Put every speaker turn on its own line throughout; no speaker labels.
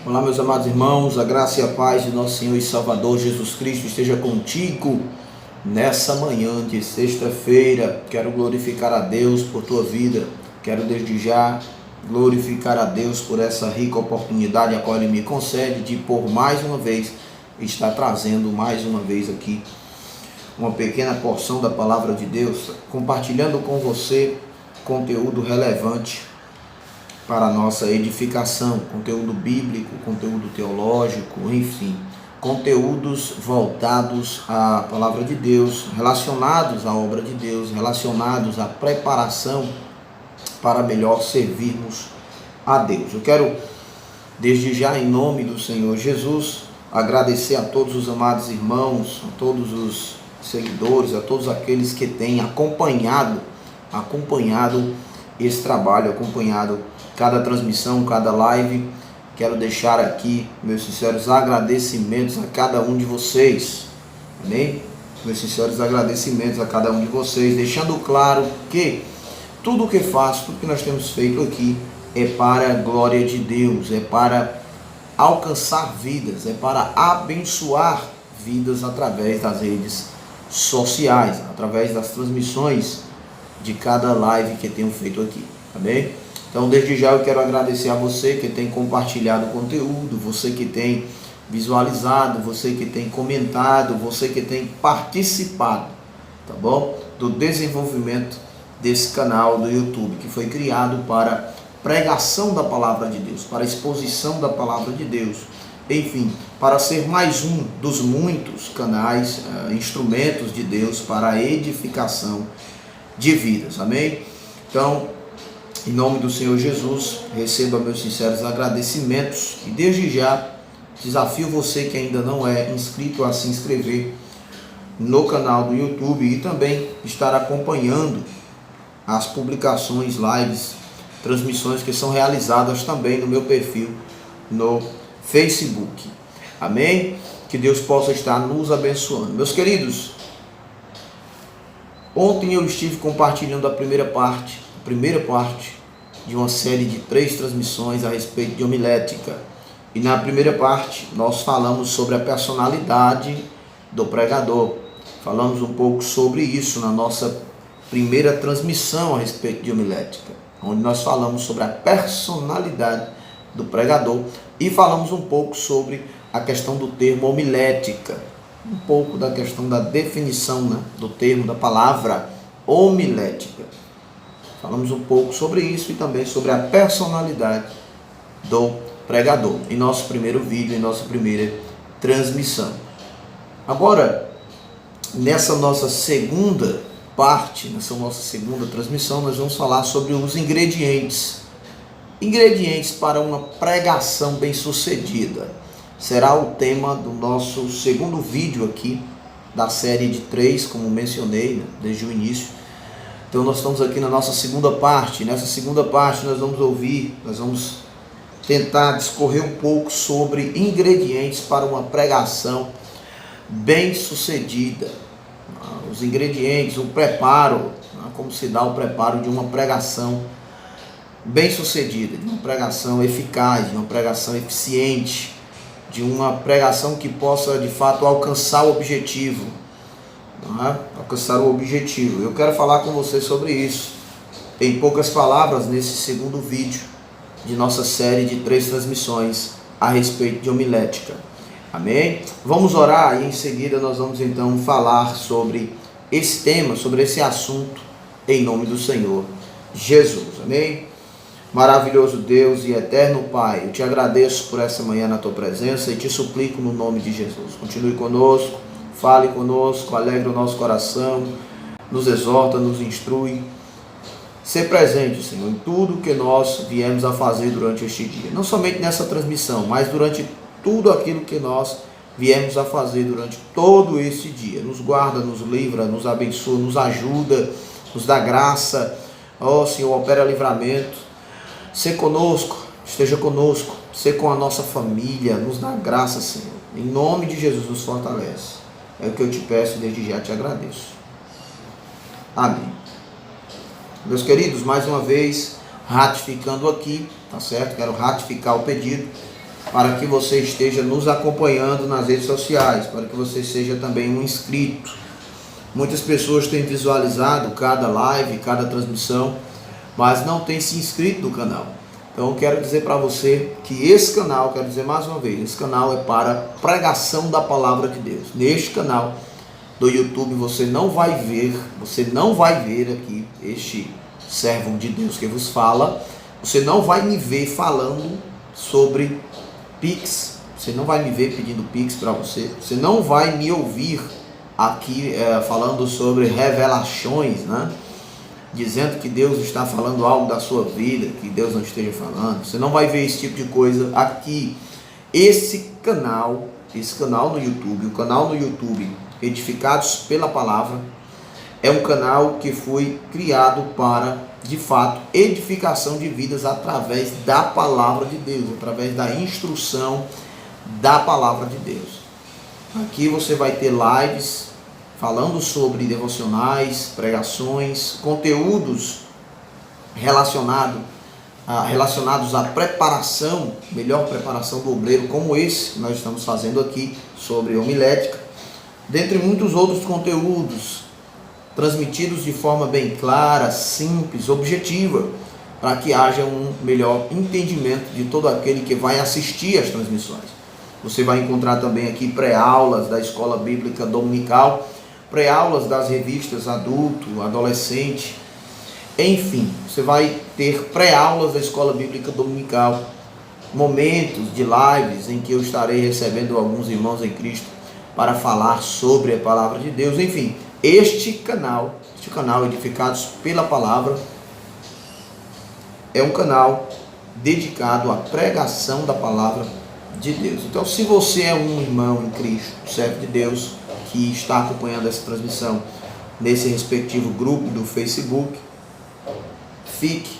Olá, meus amados irmãos, a graça e a paz de nosso Senhor e Salvador Jesus Cristo esteja contigo nessa manhã de sexta-feira. Quero glorificar a Deus por tua vida, quero desde já glorificar a Deus por essa rica oportunidade a qual Ele me concede de por mais uma vez estar trazendo mais uma vez aqui uma pequena porção da palavra de Deus, compartilhando com você conteúdo relevante para a nossa edificação, conteúdo bíblico, conteúdo teológico, enfim, conteúdos voltados à palavra de Deus, relacionados à obra de Deus, relacionados à preparação para melhor servirmos a Deus. Eu quero, desde já, em nome do Senhor Jesus, agradecer a todos os amados irmãos, a todos os seguidores, a todos aqueles que têm acompanhado esse trabalho, acompanhado cada transmissão, cada live. Quero deixar aqui meus sinceros agradecimentos a cada um de vocês, amém? Meus sinceros agradecimentos a cada um de vocês, deixando claro que tudo o que faço, tudo que nós temos feito aqui é para a glória de Deus, é para alcançar vidas, é para abençoar vidas através das redes sociais, através das transmissões de cada live que tenho feito aqui, tá bem? Então, desde já eu quero agradecer a você que tem compartilhado o conteúdo, você que tem visualizado, você que tem comentado, você que tem participado, tá bom? Do desenvolvimento desse canal do YouTube, que foi criado para pregação da palavra de Deus, para exposição da palavra de Deus, enfim, para ser mais um dos muitos canais, instrumentos de Deus para a edificação de vidas, amém? Então, em nome do Senhor Jesus, receba meus sinceros agradecimentos e desde já desafio você que ainda não é inscrito a se inscrever no canal do YouTube e também estar acompanhando as publicações, lives, transmissões que são realizadas também no meu perfil no Facebook. Amém? Que Deus possa estar nos abençoando. Meus queridos, ontem eu estive compartilhando a primeira parte de uma série de 3 transmissões a respeito de homilética. E na primeira parte nós falamos sobre a personalidade do pregador. Falamos um pouco sobre isso na nossa primeira transmissão a respeito de homilética, onde nós falamos sobre a personalidade do pregador e falamos um pouco sobre a questão do termo homilética, um pouco da questão da definição, né, do termo, da palavra homilética. Falamos um pouco sobre isso e também sobre a personalidade do pregador em nosso primeiro vídeo, em nossa primeira transmissão. Agora, nessa nossa segunda parte, nessa nossa segunda transmissão, nós vamos falar sobre os ingredientes para uma pregação bem-sucedida. Será o tema do nosso segundo vídeo aqui da série de 3, como mencionei, né, desde o início. Então nós estamos aqui na nossa segunda parte. Nessa segunda parte nós vamos tentar discorrer um pouco sobre ingredientes para uma pregação bem-sucedida. Os ingredientes, o preparo, como se dá o preparo de uma pregação bem-sucedida, de uma pregação eficaz, de uma pregação eficiente, de uma pregação que possa de fato alcançar o objetivo. Alcançar o objetivo. Eu quero falar com você sobre isso, em poucas palavras, nesse segundo vídeo de nossa série de 3 transmissões a respeito de homilética. Amém? Vamos orar e em seguida nós vamos então falar sobre esse tema, sobre esse assunto, em nome do Senhor Jesus. Amém? Maravilhoso Deus e eterno Pai, eu te agradeço por essa manhã na tua presença e te suplico no nome de Jesus. Continue conosco, fale conosco, alegre o nosso coração, nos exorta, nos instrui. Ser presente, Senhor, em tudo que nós viemos a fazer durante este dia. Não somente nessa transmissão, mas durante tudo aquilo que nós viemos a fazer durante todo este dia. Nos guarda, nos livra, nos abençoa, nos ajuda, nos dá graça. Ó Senhor, opera livramento. Ser conosco, esteja conosco, ser com a nossa família, nos dá graça, Senhor. Em nome de Jesus, nos fortalece. É o que eu te peço e desde já te agradeço. Amém. Meus queridos, mais uma vez, ratificando aqui, tá certo? Quero ratificar o pedido para que você esteja nos acompanhando nas redes sociais, para que você seja também um inscrito. Muitas pessoas têm visualizado cada live, cada transmissão, mas não têm se inscrito no canal. Então eu quero dizer para você que esse canal, quero dizer mais uma vez, esse canal é para pregação da palavra de Deus. Neste canal do YouTube você não vai ver aqui este servo de Deus que vos fala, você não vai me ver falando sobre Pix, você não vai me ver pedindo Pix para você, você não vai me ouvir aqui falando sobre revelações, né? Dizendo que Deus está falando algo da sua vida, que Deus não esteja falando. Você não vai ver esse tipo de coisa aqui. Esse canal no YouTube, o canal no YouTube Edificados pela Palavra, é um canal que foi criado para, de fato, edificação de vidas através da palavra de Deus, através da instrução da palavra de Deus. Aqui você vai ter lives falando sobre devocionais, pregações, conteúdos relacionados à preparação, melhor preparação do obreiro, como esse que nós estamos fazendo aqui, sobre homilética, dentre muitos outros conteúdos, transmitidos de forma bem clara, simples, objetiva, para que haja um melhor entendimento de todo aquele que vai assistir às transmissões. Você vai encontrar também aqui pré-aulas da Escola Bíblica Dominical, pré-aulas das revistas adulto, adolescente, enfim, você vai ter pré-aulas da Escola Bíblica Dominical, momentos de lives em que eu estarei recebendo alguns irmãos em Cristo para falar sobre a palavra de Deus. Enfim, este canal Edificados pela Palavra, é um canal dedicado à pregação da palavra de Deus. Então, se você é um irmão em Cristo, servo de Deus, que está acompanhando essa transmissão nesse respectivo grupo do Facebook, fique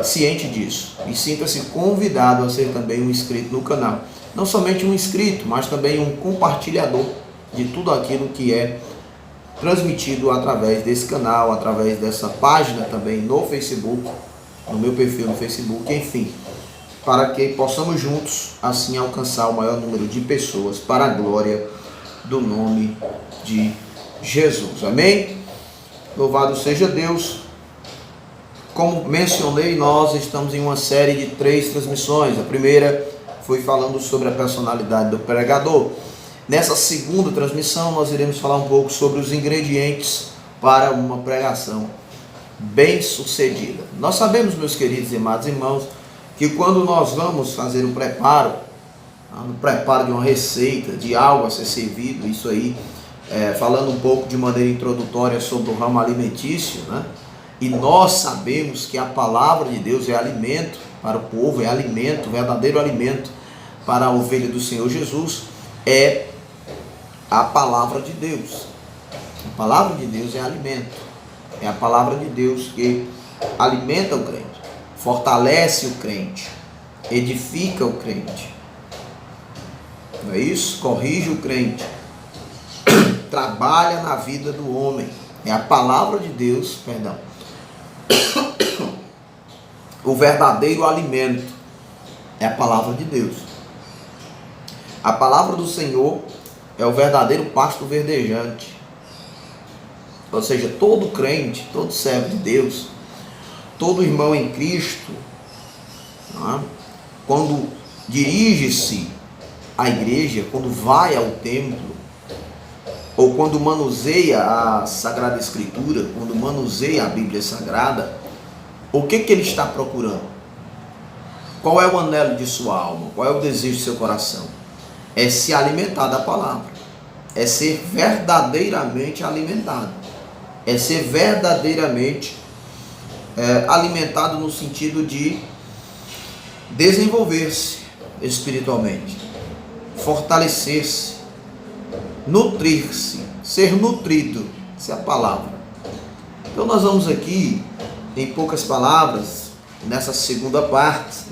ciente disso e sinta-se convidado a ser também um inscrito no canal. Não somente um inscrito, mas também um compartilhador de tudo aquilo que é transmitido através desse canal, através dessa página também no Facebook, no meu perfil no Facebook, enfim, para que possamos juntos assim alcançar o maior número de pessoas para a glória do nome de Jesus. Amém? Louvado seja Deus. Como mencionei, nós estamos em uma série de 3 transmissões. A primeira foi falando sobre a personalidade do pregador. Nessa segunda transmissão nós iremos falar um pouco sobre os ingredientes para uma pregação bem sucedida. Nós sabemos, meus queridos e amados irmãos, que quando nós vamos fazer o preparo, no preparo de uma receita, de algo a ser servido, isso aí, falando um pouco de maneira introdutória sobre o ramo alimentício, né? E nós sabemos que a palavra de Deus é alimento para o povo, é alimento, verdadeiro alimento para a ovelha do Senhor Jesus, é a palavra de Deus. A palavra de Deus é alimento, é a palavra de Deus que alimenta o crente, fortalece o crente, edifica o crente. Não é isso? Corrige o crente, trabalha na vida do homem. É a palavra de Deus, o verdadeiro alimento é a palavra de Deus. A palavra do Senhor é o verdadeiro pasto verdejante. Ou seja, todo crente, todo servo de Deus, todo irmão em Cristo, quando dirige-se à igreja, quando vai ao templo, ou quando manuseia a Sagrada Escritura, quando manuseia a Bíblia Sagrada, o que ele está procurando? Qual é o anelo de sua alma? Qual é o desejo do seu coração? É se alimentar da palavra, é ser verdadeiramente alimentado, é ser verdadeiramente alimentado no sentido de desenvolver-se espiritualmente, fortalecer-se, nutrir-se, ser nutrido. Essa é a palavra. Então nós vamos aqui, em poucas palavras, nessa segunda parte,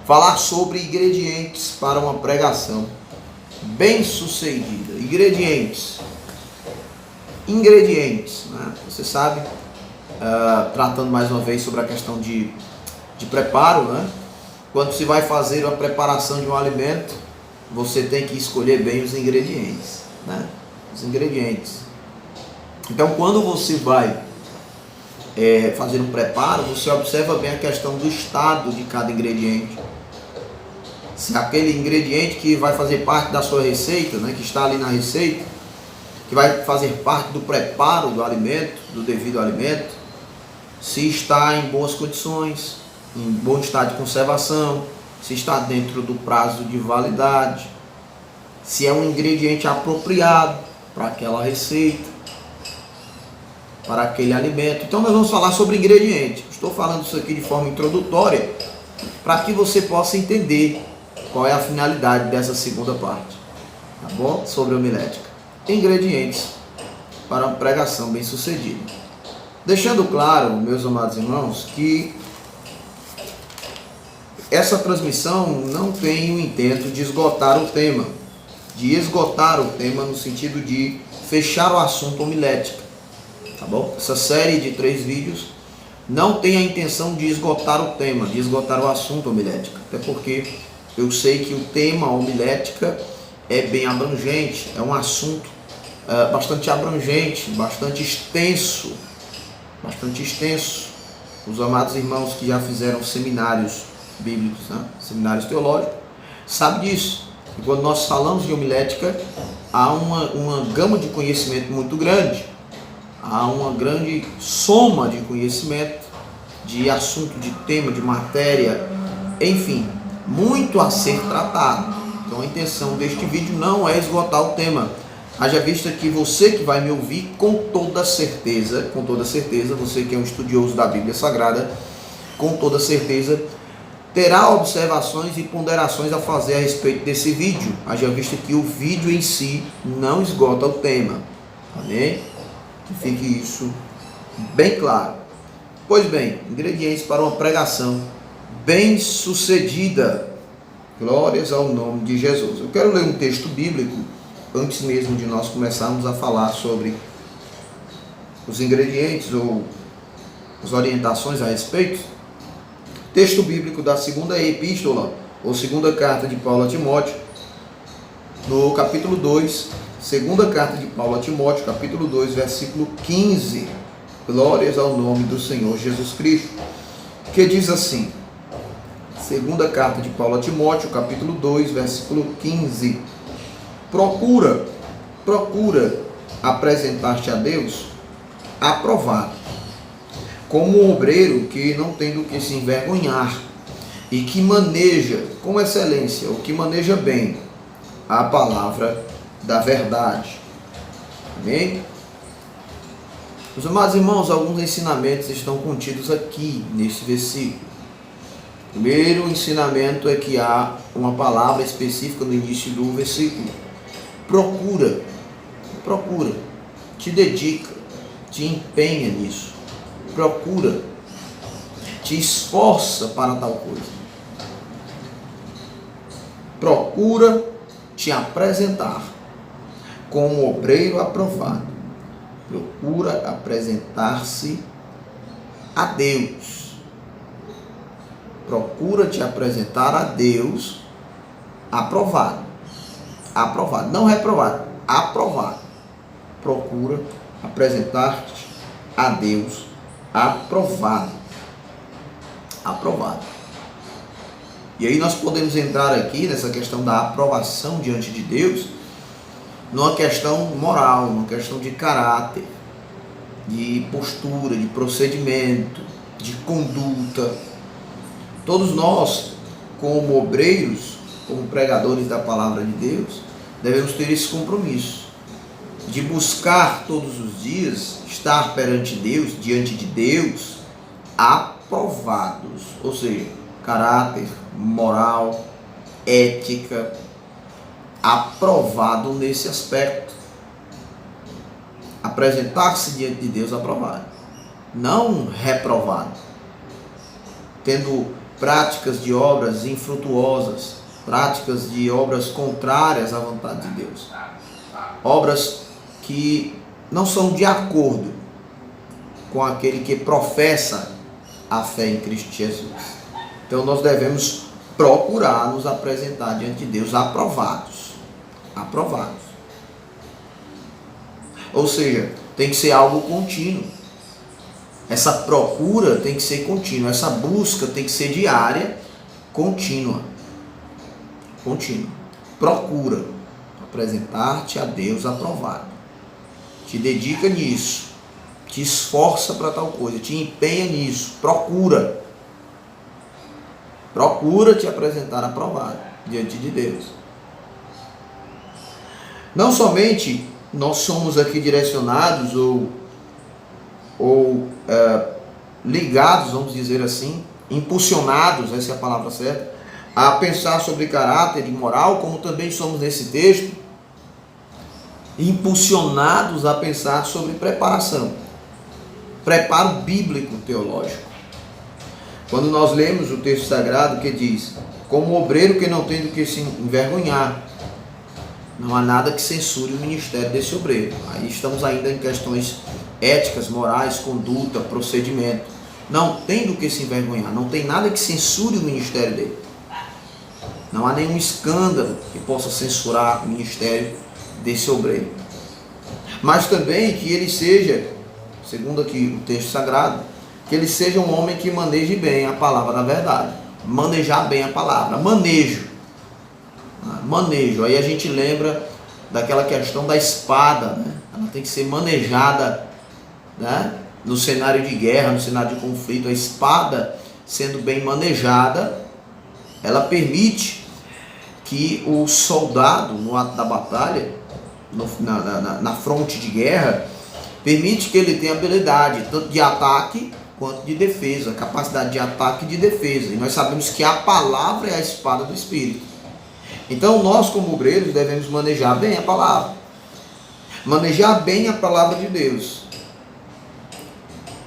falar sobre ingredientes para uma pregação bem sucedida. Ingredientes, né? Você sabe, tratando mais uma vez sobre a questão de preparo, né? quando se vai fazer a preparação de um alimento, você tem que escolher bem os ingredientes, né? Os ingredientes. Então, quando você vai fazer um preparo, você observa bem a questão do estado de cada ingrediente. Se aquele ingrediente que vai fazer parte da sua receita, né, que está ali na receita, que vai fazer parte do preparo do alimento, do devido alimento, se está em boas condições, em bom estado de conservação, se está dentro do prazo de validade, se é um ingrediente apropriado para aquela receita, para aquele alimento. Então nós vamos falar sobre ingredientes. Estou falando isso aqui de forma introdutória para que você possa entender qual é a finalidade dessa segunda parte, tá bom? Sobre a homilética. Ingredientes para uma pregação bem sucedida. Deixando claro, meus amados irmãos, que essa transmissão não tem o intento de esgotar o tema, no sentido de fechar o assunto homilética, tá bom? Essa série de 3 vídeos não tem a intenção de esgotar o tema, de esgotar o assunto homilética, até porque eu sei que o tema homilética é bem abrangente, é um assunto bastante abrangente, bastante extenso. Os amados irmãos que já fizeram seminários bíblicos, né? Seminários teológicos, sabem disso. E quando nós falamos de homilética, há uma gama de conhecimento muito grande, há uma grande soma de conhecimento, de assunto, de tema, de matéria, enfim, muito a ser tratado. Então a intenção deste vídeo não é esgotar o tema. Haja vista que você que vai me ouvir, com toda certeza, você que é um estudioso da Bíblia Sagrada, com toda certeza, terá observações e ponderações a fazer a respeito desse vídeo. Haja vista que o vídeo em si não esgota o tema. Amém? Que fique isso bem claro. Pois bem, ingredientes para uma pregação bem sucedida. Glórias ao nome de Jesus. Eu quero ler um texto bíblico antes mesmo de nós começarmos a falar sobre os ingredientes ou as orientações a respeito. Texto bíblico da segunda epístola, ou segunda carta de Paulo a Timóteo, no capítulo 2, segunda carta de Paulo a Timóteo, capítulo 2, versículo 15. Glórias ao nome do Senhor Jesus Cristo, que diz assim, segunda carta de Paulo a Timóteo, capítulo 2, versículo 15. Procura apresentar-te a Deus aprovado, como um obreiro que não tem do que se envergonhar e que maneja com excelência, ou que maneja bem a palavra da verdade. Amém? Meus amados irmãos, alguns ensinamentos estão contidos aqui neste versículo. O primeiro ensinamento é que há uma palavra específica no início do versículo. Procura, te dedica, te empenha nisso, procura, te esforça para tal coisa, procura te apresentar como obreiro aprovado, procura apresentar-se a Deus, procura te apresentar a Deus aprovado, não reprovado, aprovado. Procura apresentar-te a Deus aprovado. E aí nós podemos entrar aqui nessa questão da aprovação diante de Deus, numa questão moral, numa questão de caráter, de postura, de procedimento, de conduta. Todos nós, como obreiros, como pregadores da palavra de Deus, devemos ter esse compromisso de buscar todos os dias estar perante Deus, diante de Deus, aprovados, ou seja, caráter, moral, ética, aprovado nesse aspecto. Apresentar-se diante de Deus aprovado, não reprovado, tendo práticas de obras infrutuosas, práticas de obras contrárias à vontade de Deus, obras que não são de acordo com aquele que professa a fé em Cristo Jesus. Então nós devemos procurar nos apresentar diante de Deus aprovados. Aprovados. Ou seja, tem que ser algo contínuo. Essa procura tem que ser contínua. Essa busca tem que ser diária, contínua. Contínua. Procura apresentar-te a Deus aprovado. Te dedica nisso. Te esforça para tal coisa. Te empenha nisso. Procura. Procura te apresentar aprovado diante de Deus. Não somente nós somos aqui direcionados ou ligados, vamos dizer assim, impulsionados, essa é a palavra certa, a pensar sobre caráter e moral, como também somos nesse texto, impulsionados a pensar sobre preparação, preparo bíblico teológico. Quando nós lemos o texto sagrado que diz, como obreiro que não tem do que se envergonhar, não há nada que censure o ministério desse obreiro. Aí estamos ainda em questões éticas, morais, conduta, procedimento. Não tem do que se envergonhar, não tem nada que censure o ministério dele. Não há nenhum escândalo que possa censurar o ministério desse obreiro. Mas também que ele seja, segundo aqui o texto sagrado, que ele seja um homem que maneje bem a palavra da verdade. Manejar bem a palavra. Manejo. Manejo. Aí a gente lembra daquela questão da espada, né? Ela tem que ser manejada, né? No cenário de guerra, no cenário de conflito. A espada, sendo bem manejada, ela permite que o soldado, no ato da batalha, na fronte de guerra, permite que ele tenha habilidade tanto de ataque quanto de defesa, capacidade de ataque e de defesa. E nós sabemos que a palavra é a espada do Espírito. Então nós, como obreiros, devemos manejar bem a palavra. Manejar bem a palavra de Deus.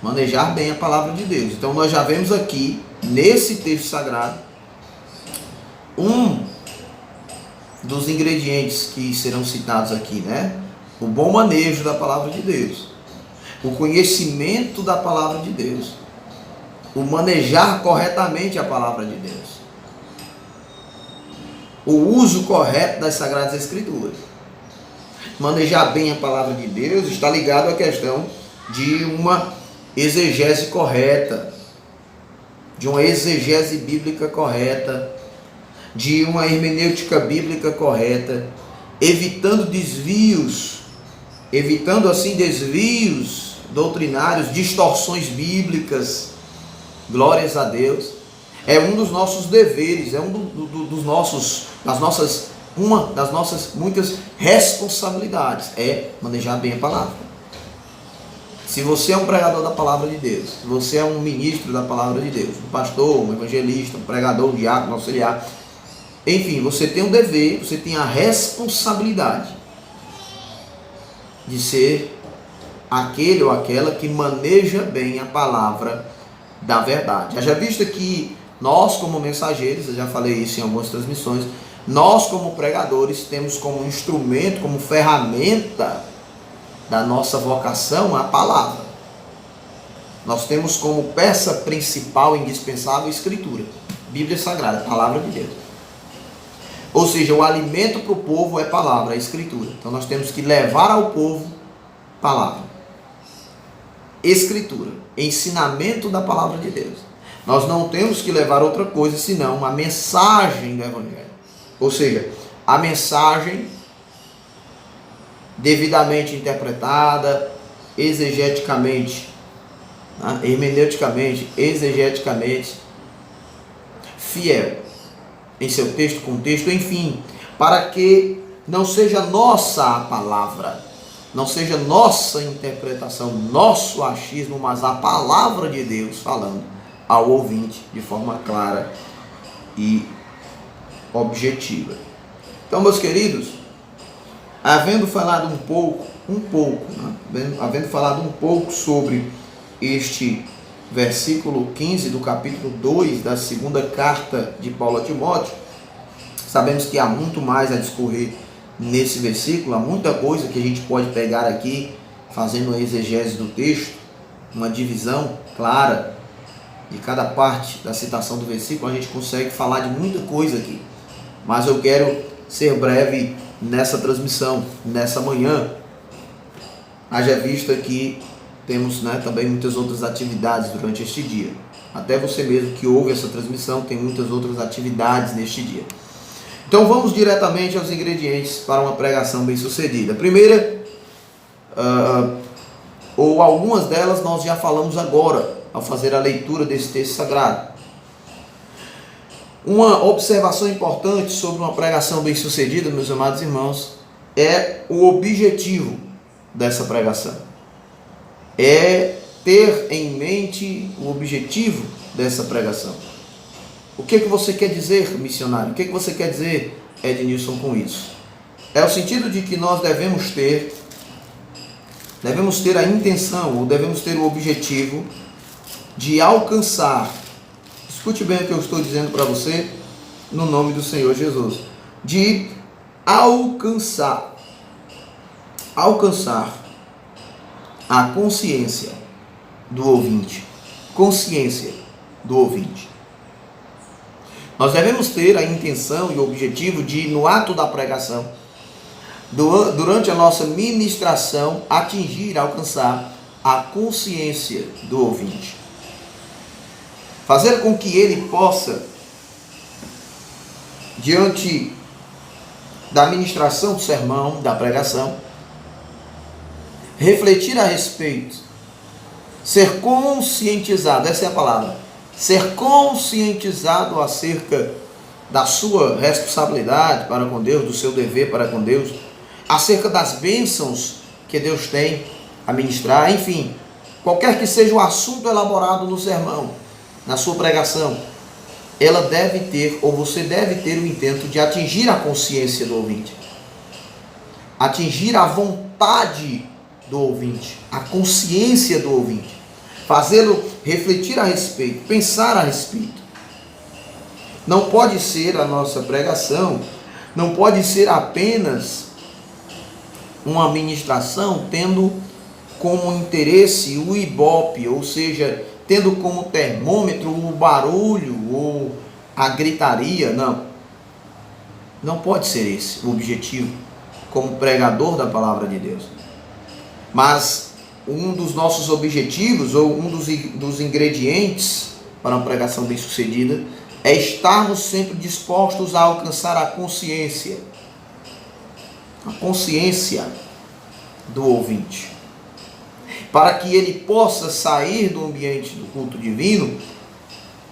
Manejar bem a palavra de Deus. Então nós já vemos aqui, nesse texto sagrado, um dos ingredientes que serão citados aqui, né? O bom manejo da palavra de Deus. O conhecimento da palavra de Deus. O manejar corretamente a palavra de Deus. O uso correto das Sagradas Escrituras. Manejar bem a palavra de Deus está ligado à questão de uma exegese correta, de uma exegese bíblica correta, de uma hermenêutica bíblica correta, evitando assim desvios doutrinários, distorções bíblicas. Glórias a Deus. É um dos nossos deveres, é uma das nossas muitas responsabilidades, é manejar bem a palavra. Se você é um pregador da palavra de Deus, se você é um ministro da palavra de Deus, um pastor, um evangelista, um pregador, um diácono, um auxiliar, enfim, você tem um dever, você tem a responsabilidade de ser aquele ou aquela que maneja bem a palavra da verdade. Já visto que nós, como mensageiros, eu já falei isso em algumas transmissões, nós, como pregadores, temos como instrumento, como ferramenta da nossa vocação a palavra. Nós temos como peça principal, indispensável, a Escritura, Bíblia Sagrada, a palavra de Deus. Ou seja, o alimento para o povo é palavra, é Escritura. Então nós temos que levar ao povo palavra, Escritura, ensinamento da palavra de Deus. Nós não temos que levar outra coisa senão a mensagem do Evangelho. Ou seja, a mensagem devidamente interpretada, exegeticamente, né? Hermeneuticamente, exegeticamente, fiel em seu texto, contexto, enfim, para que não seja nossa a palavra, não seja nossa interpretação, nosso achismo, mas a palavra de Deus falando ao ouvinte de forma clara e objetiva. Então, meus queridos, havendo falado havendo falado um pouco sobre este versículo 15 do capítulo 2 da segunda carta de Paulo a Timóteo, sabemos que há muito mais a discorrer nesse versículo, há muita coisa que a gente pode pegar aqui, fazendo a exegese do texto, uma divisão clara de cada parte da citação do versículo, a gente consegue falar de muita coisa aqui. Mas eu quero ser breve nessa transmissão, nessa manhã. Haja vista que temos, também muitas outras atividades durante este dia. Até você mesmo que ouve essa transmissão tem muitas outras atividades neste dia. Então vamos diretamente aos ingredientes para uma pregação bem sucedida. A primeira, ou algumas delas nós já falamos agora, ao fazer a leitura desse texto sagrado. Uma observação importante sobre uma pregação bem sucedida, meus amados irmãos, é o objetivo dessa pregação. É ter em mente o objetivo dessa pregação. O que você quer dizer, missionário? O que você quer dizer, Ednilson, com isso? É o sentido de que nós devemos ter a intenção, ou devemos ter o objetivo de alcançar, escute bem o que eu estou dizendo para você, no nome do Senhor Jesus, de alcançar a consciência do ouvinte. Consciência do ouvinte. Nós devemos ter a intenção e o objetivo de, no ato da pregação, durante a nossa ministração, alcançar a consciência do ouvinte. Fazer com que ele possa, diante da ministração do sermão, da pregação, refletir a respeito, ser conscientizado, essa é a palavra, ser conscientizado acerca da sua responsabilidade para com Deus, do seu dever para com Deus, acerca das bênçãos que Deus tem a ministrar, enfim, qualquer que seja o assunto elaborado no sermão, na sua pregação, ela deve ter, ou você deve ter o intento de atingir a consciência do ouvinte, atingir a vontade do ouvinte, a consciência do ouvinte, fazê-lo refletir a respeito, pensar a respeito. Não pode ser a nossa pregação, não pode ser apenas uma ministração tendo como interesse o ibope, ou seja, tendo como termômetro o barulho ou a gritaria. Não pode ser esse o objetivo como pregador da palavra de Deus. Mas um dos nossos objetivos, ou um dos ingredientes para uma pregação bem sucedida, é estarmos sempre dispostos a alcançar a consciência do ouvinte, para que ele possa sair do ambiente do culto divino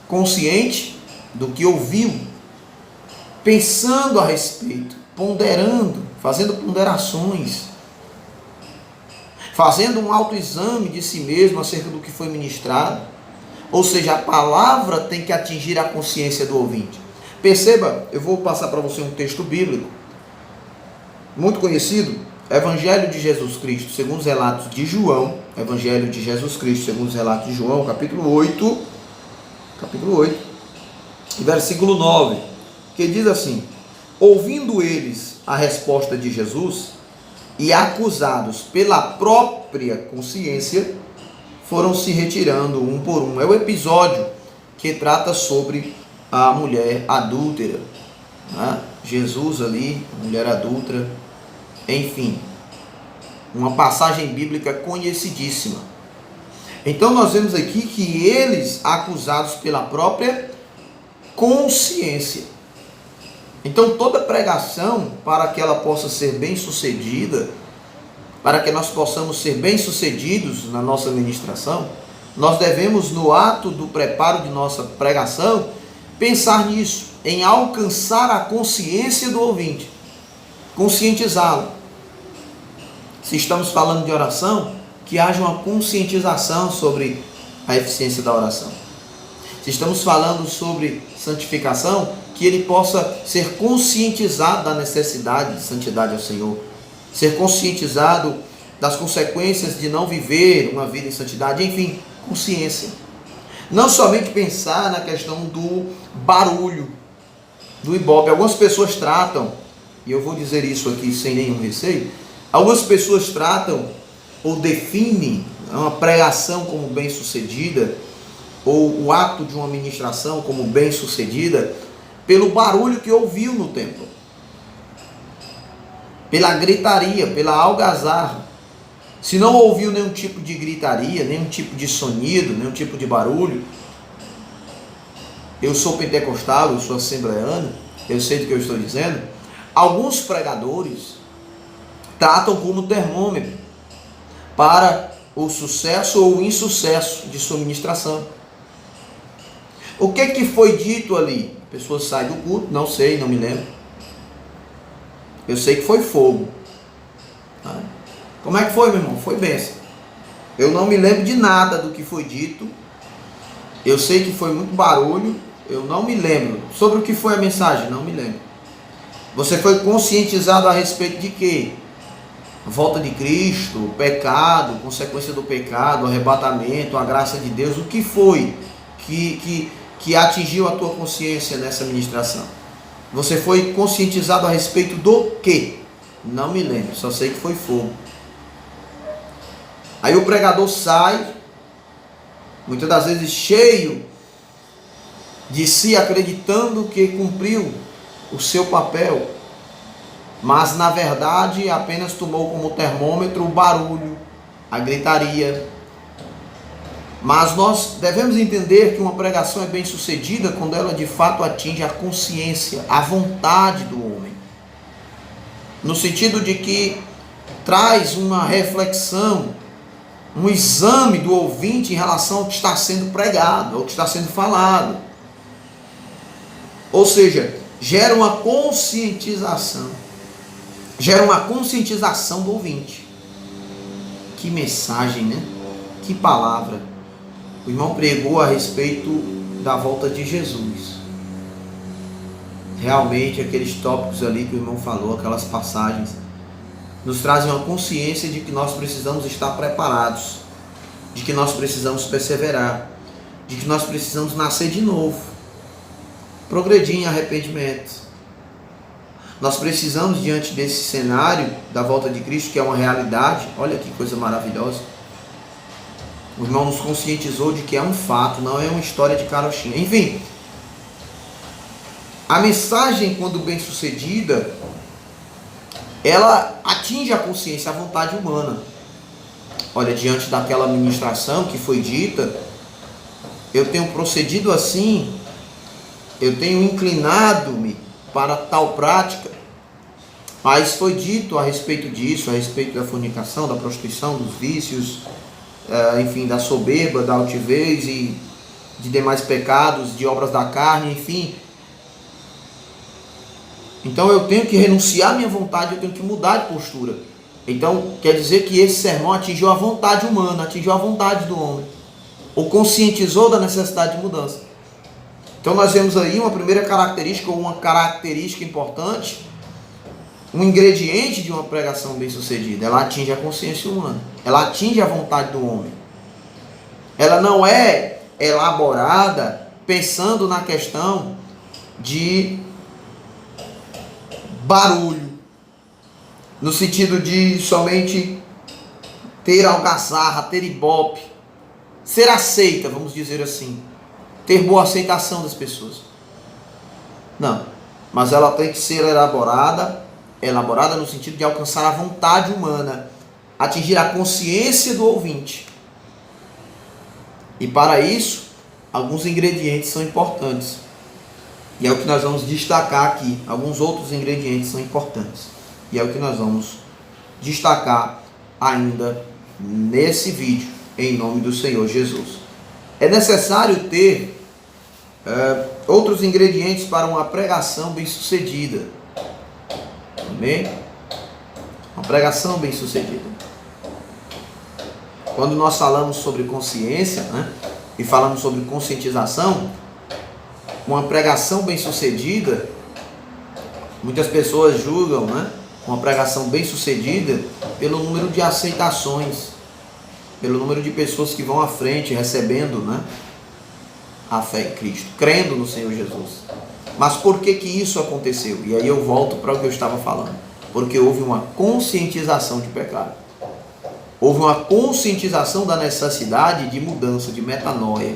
consciente do que ouviu, pensando a respeito, ponderando, fazendo ponderações, fazendo um autoexame de si mesmo acerca do que foi ministrado. Ou seja, a palavra tem que atingir a consciência do ouvinte. Perceba, eu vou passar para você um texto bíblico muito conhecido, Evangelho de Jesus Cristo, segundo os relatos de João, Evangelho de Jesus Cristo, segundo os relatos de João, capítulo 8, versículo 9, que diz assim: ouvindo eles a resposta de Jesus, e acusados pela própria consciência, foram se retirando um por um. É o episódio que trata sobre a mulher adúltera, Jesus ali, mulher adúltera, enfim, uma passagem bíblica conhecidíssima. Então nós vemos aqui que eles, acusados pela própria consciência. Então toda pregação, para que ela possa ser bem sucedida, para que nós possamos ser bem sucedidos na nossa ministração, nós devemos, no ato do preparo de nossa pregação, pensar nisso, em alcançar a consciência do ouvinte, conscientizá-lo. Se estamos falando de oração, que haja uma conscientização sobre a eficiência da oração. Se estamos falando sobre santificação, que ele possa ser conscientizado da necessidade de santidade ao Senhor, ser conscientizado das consequências de não viver uma vida em santidade, enfim, consciência. Não somente pensar na questão do barulho, do ibope. Algumas pessoas tratam, e eu vou dizer isso aqui sem nenhum receio, algumas pessoas tratam ou definem uma pregação como bem-sucedida ou o ato de uma ministração como bem-sucedida pelo barulho que ouviu no templo, pela gritaria, pela algazarra. Se não ouviu nenhum tipo de gritaria, nenhum tipo de sonido, nenhum tipo de barulho, eu sou pentecostal, eu sou assembleano, eu sei do que eu estou dizendo, alguns pregadores tratam como termômetro para o sucesso ou o insucesso de sua ministração. O que foi dito ali? A pessoa sai do culto, não sei, não me lembro. Eu sei que foi fogo. Como é que foi, meu irmão? Foi bênção. Eu não me lembro de nada do que foi dito. Eu sei que foi muito barulho. Eu não me lembro. Sobre o que foi a mensagem, não me lembro. Você foi conscientizado a respeito de quê? A volta de Cristo, o pecado, consequência do pecado, o arrebatamento, a graça de Deus. O que foi que atingiu a tua consciência nessa ministração? Você foi conscientizado a respeito do quê? Não me lembro, só sei que foi fogo. Aí o pregador sai, muitas das vezes cheio de si, acreditando que cumpriu o seu papel, mas na verdade apenas tomou como termômetro o barulho, a gritaria. Mas nós devemos entender que uma pregação é bem sucedida quando ela de fato atinge a consciência, a vontade do homem, no sentido de que traz uma reflexão, um exame do ouvinte em relação ao que está sendo pregado, ao que está sendo falado. Ou seja, gera uma conscientização do ouvinte. Que mensagem, né? Que palavra. O irmão pregou a respeito da volta de Jesus. Realmente aqueles tópicos ali que o irmão falou, aquelas passagens, nos trazem uma consciência de que nós precisamos estar preparados, de que nós precisamos perseverar, de que nós precisamos nascer de novo, progredir em arrependimento. Nós precisamos, diante desse cenário da volta de Cristo, que é uma realidade, olha que coisa maravilhosa, o irmão nos conscientizou de que é um fato, não é uma história de carochinha. Enfim, a mensagem, quando bem sucedida, ela atinge a consciência, a vontade humana. Olha, diante daquela ministração que foi dita, eu tenho procedido assim, eu tenho inclinado-me para tal prática, mas foi dito a respeito disso, a respeito da fornicação, da prostituição, dos vícios, enfim, da soberba, da altivez e de demais pecados, de obras da carne, enfim. Então eu tenho que renunciar à minha vontade, eu tenho que mudar de postura. Então quer dizer que esse sermão atingiu a vontade humana, atingiu a vontade do homem, ou conscientizou da necessidade de mudança. Então nós vemos aí uma primeira característica, ou uma característica importante, um ingrediente de uma pregação bem sucedida. Ela atinge a consciência humana, ela atinge a vontade do homem. Ela não é elaborada pensando na questão de barulho, no sentido de somente ter algazarra, ter ibope, ser aceita, vamos dizer assim, ter boa aceitação das pessoas. Não, mas ela tem que ser elaborada no sentido de alcançar a vontade humana, atingir a consciência do ouvinte. E para isso, alguns ingredientes são importantes. E é o que nós vamos destacar aqui. Alguns outros ingredientes são importantes. E é o que nós vamos destacar ainda nesse vídeo, em nome do Senhor Jesus. É necessário ter outros ingredientes para uma pregação bem-sucedida. Amém? Uma pregação bem-sucedida. Quando nós falamos sobre consciência, né, e falamos sobre conscientização, uma pregação bem-sucedida, muitas pessoas julgam, né, uma pregação bem-sucedida pelo número de aceitações, pelo número de pessoas que vão à frente recebendo, né, a fé em Cristo, crendo no Senhor Jesus. Mas por que isso aconteceu? E aí eu volto para o que eu estava falando. Porque houve uma conscientização de pecado. Houve uma conscientização da necessidade de mudança, de metanoia.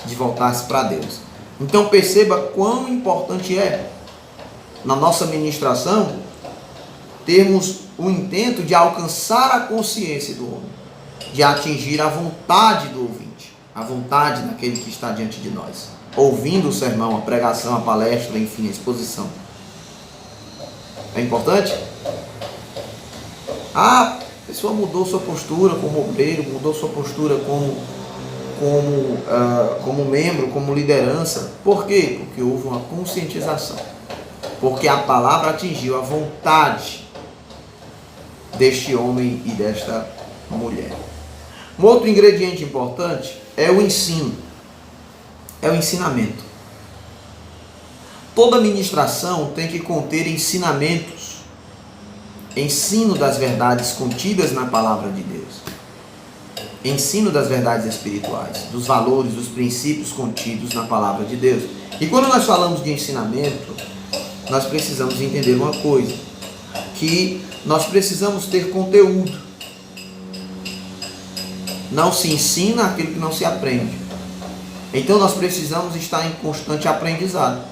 de voltar-se para Deus. Então perceba quão importante é, na nossa ministração, termos o intento de alcançar a consciência do homem, de atingir a vontade do ouvinte, a vontade daquele que está diante de nós, ouvindo o sermão, a pregação, a palestra, enfim, a exposição. É importante? A pessoa mudou sua postura como obreiro, mudou sua postura como membro, como liderança. Por quê? Porque houve uma conscientização. Porque a palavra atingiu a vontade deste homem e desta mulher. Um outro ingrediente importante é o ensino. É o ensinamento. Toda ministração tem que conter ensinamentos. Ensino das verdades contidas na palavra de Deus. Ensino das verdades espirituais, dos valores, dos princípios contidos na palavra de Deus. E quando nós falamos de ensinamento, nós precisamos entender uma coisa, que nós precisamos ter conteúdo. Não se ensina aquilo que não se aprende. Então nós precisamos estar em constante aprendizado,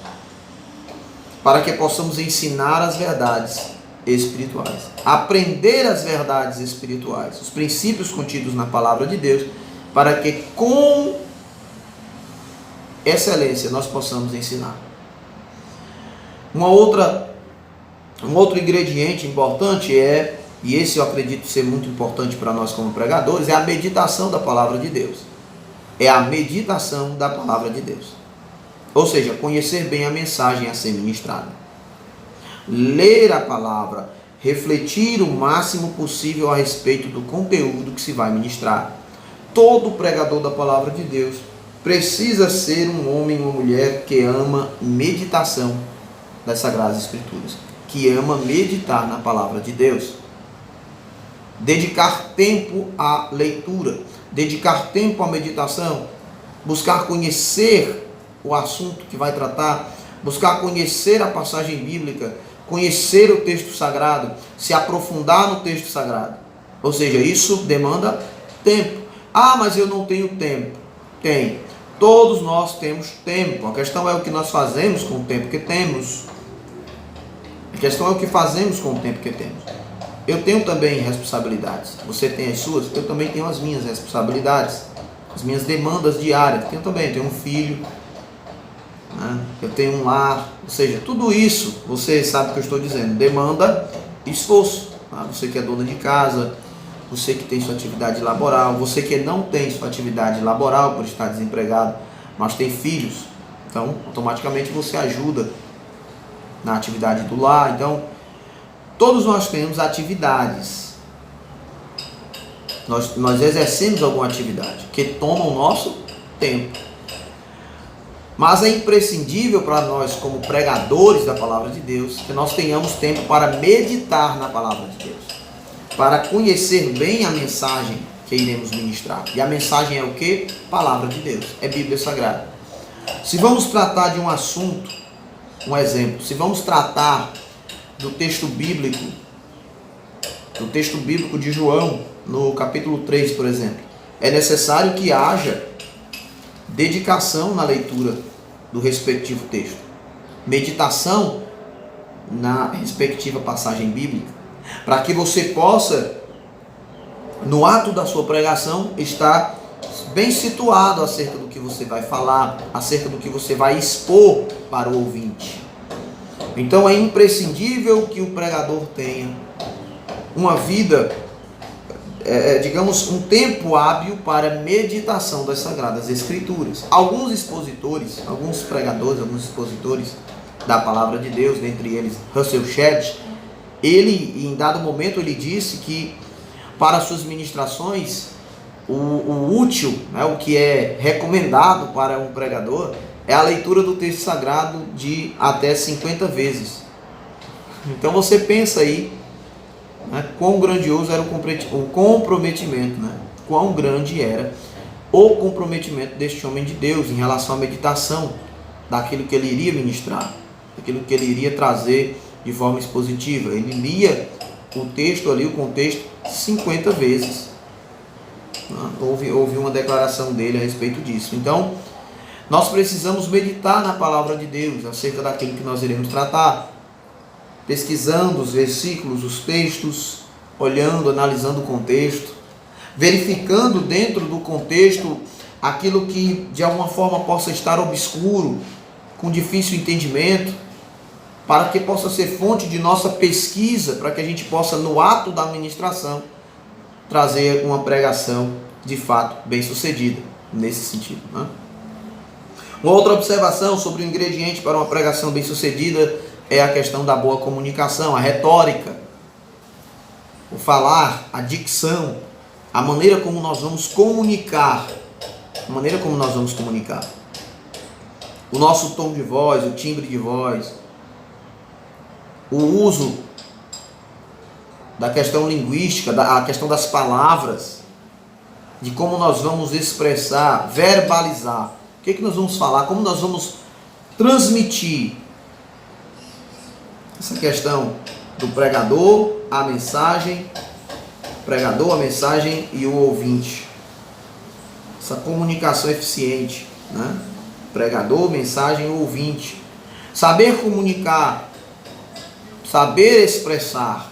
para que possamos ensinar as verdades espirituais, aprender as verdades espirituais, os princípios contidos na palavra de Deus, para que com excelência nós possamos ensinar. Um outro ingrediente importante é, e esse eu acredito ser muito importante para nós como pregadores, é a meditação da palavra de Deus. É a meditação da palavra de Deus. Ou seja, conhecer bem a mensagem a ser ministrada. Ler a palavra, refletir o máximo possível a respeito do conteúdo que se vai ministrar. Todo pregador da palavra de Deus precisa ser um homem ou mulher que ama meditação das Sagradas Escrituras, que ama meditar na palavra de Deus. Dedicar tempo à leitura, dedicar tempo à meditação, buscar conhecer o assunto que vai tratar, buscar conhecer a passagem bíblica, conhecer o texto sagrado, se aprofundar no texto sagrado. Ou seja, isso demanda tempo. Ah, mas eu não tenho tempo. Tem. Todos nós temos tempo. A questão é o que nós fazemos com o tempo que temos. A questão é o que fazemos com o tempo que temos. Eu tenho também responsabilidades. Você tem as suas? Eu também tenho as minhas responsabilidades. As minhas demandas diárias. Eu tenho um filho. Eu tenho um lar. Ou seja, tudo isso, você sabe o que eu estou dizendo, demanda esforço. Você que é dona de casa, você que tem sua atividade laboral, você que não tem sua atividade laboral por estar desempregado, mas tem filhos, então automaticamente você ajuda na atividade do lar. Então, todos nós temos atividades. Nós exercemos alguma atividade que toma o nosso tempo. Mas é imprescindível para nós, como pregadores da palavra de Deus, que nós tenhamos tempo para meditar na palavra de Deus, para conhecer bem a mensagem que iremos ministrar. E a mensagem é o quê? Palavra de Deus, é Bíblia Sagrada. Se vamos tratar de um assunto, um exemplo, se vamos tratar do texto bíblico de João, no capítulo 3, por exemplo, é necessário que haja dedicação na leitura do respectivo texto, meditação na respectiva passagem bíblica, para que você possa, no ato da sua pregação, estar bem situado acerca do que você vai falar, acerca do que você vai expor para o ouvinte. Então é imprescindível que o pregador tenha uma vida, digamos, um tempo hábil para meditação das Sagradas Escrituras. Alguns expositores, alguns pregadores, alguns expositores da palavra de Deus, dentre eles Russell Shedd, ele, em dado momento, ele disse que para suas ministrações, o útil, o que é recomendado para um pregador, é a leitura do texto sagrado de até 50 vezes. Então você pensa aí, quão grandioso era o comprometimento, quão grande era o comprometimento deste homem de Deus em relação à meditação daquilo que ele iria ministrar, daquilo que ele iria trazer de forma expositiva. Ele lia o texto ali, o contexto, 50 vezes. Houve uma declaração dele a respeito disso. Então, Nós precisamos meditar na palavra de Deus acerca daquilo que nós iremos tratar, pesquisando os versículos, os textos, olhando, analisando o contexto, verificando dentro do contexto aquilo que de alguma forma possa estar obscuro, com difícil entendimento, para que possa ser fonte de nossa pesquisa, para que a gente possa, no ato da ministração, trazer uma pregação de fato bem sucedida, nesse sentido, né? Uma outra observação sobre o ingrediente para uma pregação bem sucedida é a questão da boa comunicação, a retórica, o falar, a dicção, a maneira como nós vamos comunicar, o nosso tom de voz, o timbre de voz, o uso da questão linguística, a questão das palavras, de como nós vamos expressar, verbalizar, o que nós vamos falar, como nós vamos transmitir essa questão do pregador, a mensagem e o ouvinte. Essa comunicação eficiente, né? Pregador, mensagem e ouvinte. Saber comunicar, saber expressar,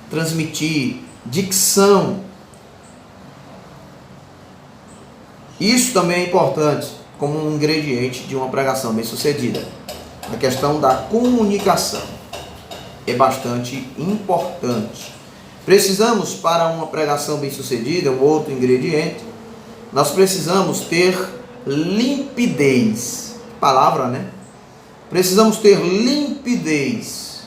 transmitir, dicção. Isso também é importante como um ingrediente de uma pregação bem sucedida. A questão da comunicação é bastante importante. Precisamos, para uma pregação bem sucedida, um outro ingrediente, nós precisamos ter limpidez. Palavra, né? Precisamos ter limpidez.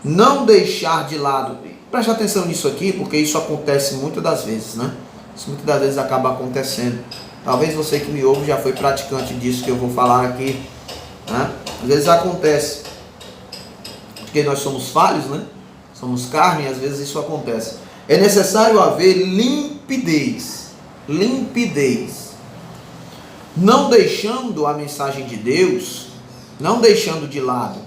Não deixar de lado. Preste atenção nisso aqui, porque isso acontece muitas das vezes, né? Isso muitas das vezes acaba acontecendo. Talvez você que me ouve já foi praticante disso que eu vou falar aqui, né? Às vezes acontece, porque nós somos falhos, né? Somos carne, às vezes isso acontece. É necessário haver limpidez. Limpidez. Não deixando a mensagem de Deus, não deixando de lado